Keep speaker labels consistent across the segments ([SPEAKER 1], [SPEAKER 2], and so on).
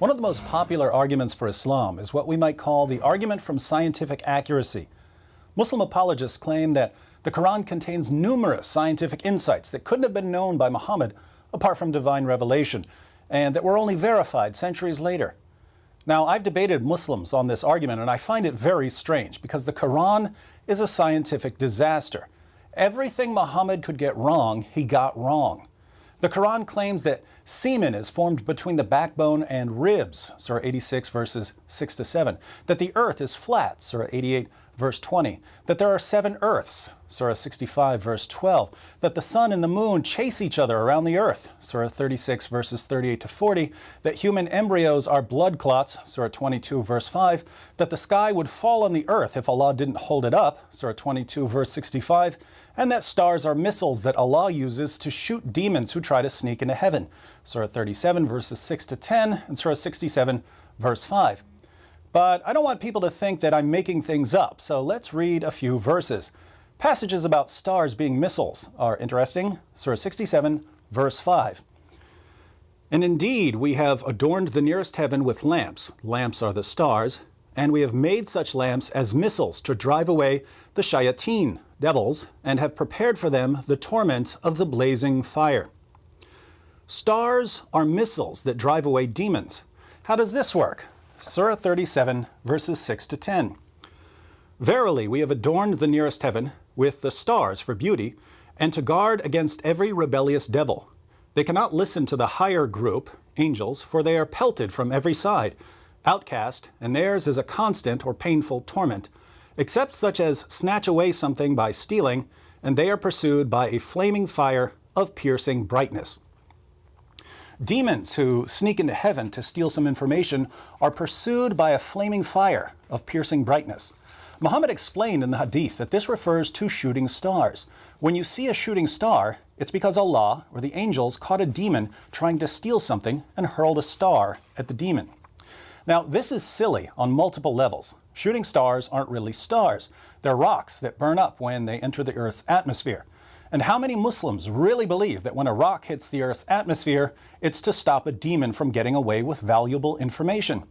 [SPEAKER 1] One of the most popular arguments for Islam is what we might call the argument from scientific accuracy. Muslim apologists claim that the Quran contains numerous scientific insights that couldn't have been known by Muhammad apart from divine revelation, and that were only verified centuries later. Now, I've debated Muslims on this argument, and I find it very strange because the Quran is a scientific disaster. Everything Muhammad could get wrong, he got wrong. The Quran claims that semen is formed between the backbone and ribs, Surah 86 verses 6 to 7, that the earth is flat, Surah 88 verse 20, that there are 7 earths, Surah 65 verse 12, that the sun and the moon chase each other around the earth, Surah 36 verses 38 to 40, that human embryos are blood clots, Surah 22 verse 5, that the sky would fall on the earth if Allah didn't hold it up, Surah 22 verse 65, and that stars are missiles that Allah uses to shoot demons who try to sneak into heaven, Surah 37 verses 6 to 10, and Surah 67 verse 5. But I don't want people to think that I'm making things up, so let's read a few verses. Passages about stars being missiles are interesting. Surah 67, verse 5. And indeed, we have adorned the nearest heaven with lamps. Lamps are the stars. And we have made such lamps as missiles to drive away the shayateen, devils, and have prepared for them the torment of the blazing fire. Stars are missiles that drive away demons. How does this work? Surah 37, verses 6 to 10. Verily, we have adorned the nearest heaven with the stars for beauty, and to guard against every rebellious devil. They cannot listen to the higher group, angels, for they are pelted from every side, outcast, and theirs is a constant or painful torment, except such as snatch away something by stealing, and they are pursued by a flaming fire of piercing brightness. Demons who sneak into heaven to steal some information are pursued by a flaming fire of piercing brightness. Muhammad explained in the hadith that this refers to shooting stars. When you see a shooting star, it's because Allah or the angels caught a demon trying to steal something and hurled a star at the demon. Now, this is silly on multiple levels. Shooting stars aren't really stars. They're rocks that burn up when they enter the Earth's atmosphere. And how many Muslims really believe that when a rock hits the Earth's atmosphere, it's to stop a demon from getting away with valuable information?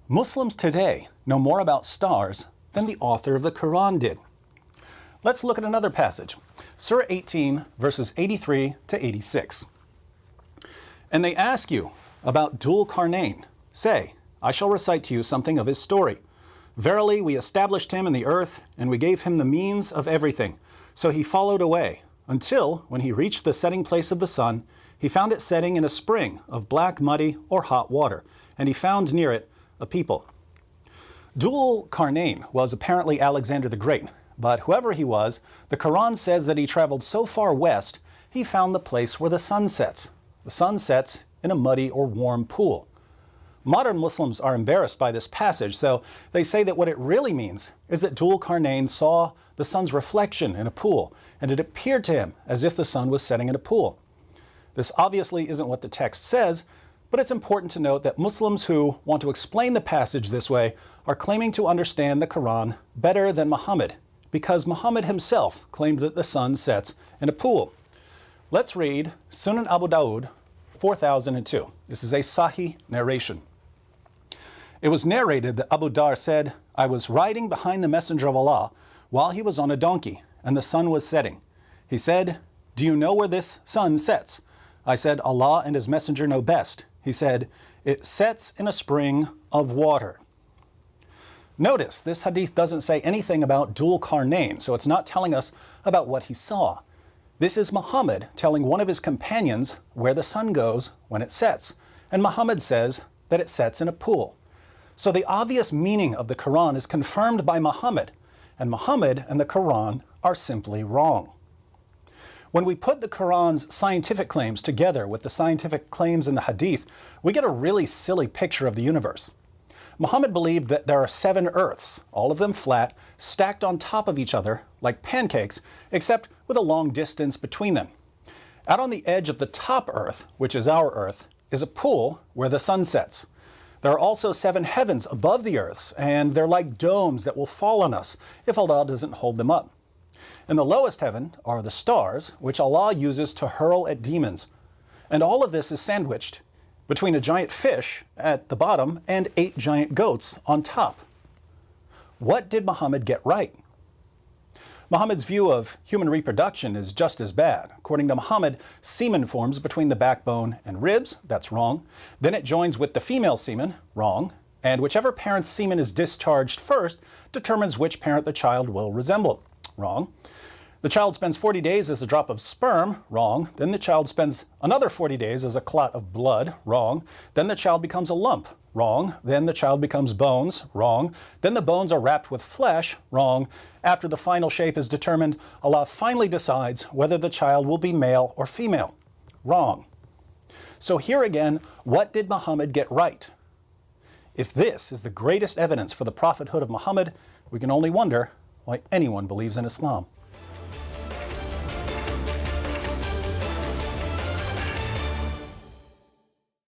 [SPEAKER 1] Muslims today know more about stars than the author of the Quran did. Let's look at another passage, Surah 18, verses 83 to 86. And they ask you about Dhul Qarnayn. Say, I shall recite to you something of his story. Verily, we established him in the earth, and we gave him the means of everything. So he followed away, until, when he reached the setting place of the sun, he found it setting in a spring of black, muddy, or hot water, and he found near it a people. Dhul Qarnayn was apparently Alexander the Great, but whoever he was, the Quran says that he traveled so far west, he found the place where the sun sets. The sun sets in a muddy or warm pool. Modern Muslims are embarrassed by this passage, so they say that what it really means is that Dhul Qarnayn saw the sun's reflection in a pool, and it appeared to him as if the sun was setting in a pool. This obviously isn't what the text says, but it's important to note that Muslims who want to explain the passage this way are claiming to understand the Quran better than Muhammad, because Muhammad himself claimed that the sun sets in a pool. Let's read Sunan Abu Dawud 4002. This is a Sahih narration. It was narrated that Abu Dar said, I was riding behind the Messenger of Allah while he was on a donkey, and the sun was setting. He said, do you know where this sun sets? I said, Allah and his Messenger know best. He said, it sets in a spring of water. Notice, this hadith doesn't say anything about Dhul Qarnayn, so it's not telling us about what he saw. This is Muhammad telling one of his companions where the sun goes when it sets, and Muhammad says that it sets in a pool. So the obvious meaning of the Quran is confirmed by Muhammad, and Muhammad and the Quran are simply wrong. When we put the Quran's scientific claims together with the scientific claims in the Hadith, we get a really silly picture of the universe. Muhammad believed that there are 7 earths, all of them flat, stacked on top of each other like pancakes, except with a long distance between them. Out on the edge of the top earth, which is our earth, is a pool where the sun sets. There are also 7 heavens above the earths, and they're like domes that will fall on us if Allah doesn't hold them up. In the lowest heaven are the stars, which Allah uses to hurl at demons. And all of this is sandwiched between a giant fish at the bottom and 8 giant goats on top. What did Muhammad get right? Muhammad's view of human reproduction is just as bad. According to Muhammad, semen forms between the backbone and ribs. That's wrong. Then it joins with the female semen. Wrong. And whichever parent's semen is discharged first determines which parent the child will resemble. Wrong. The child spends 40 days as a drop of sperm. Wrong. Then the child spends another 40 days as a clot of blood. Wrong. Then the child becomes a lump. Wrong. Then the child becomes bones. Wrong. Then the bones are wrapped with flesh. Wrong. After the final shape is determined, Allah finally decides whether the child will be male or female. Wrong. So here again, what did Muhammad get right? If this is the greatest evidence for the prophethood of Muhammad, we can only wonder why anyone believes in Islam.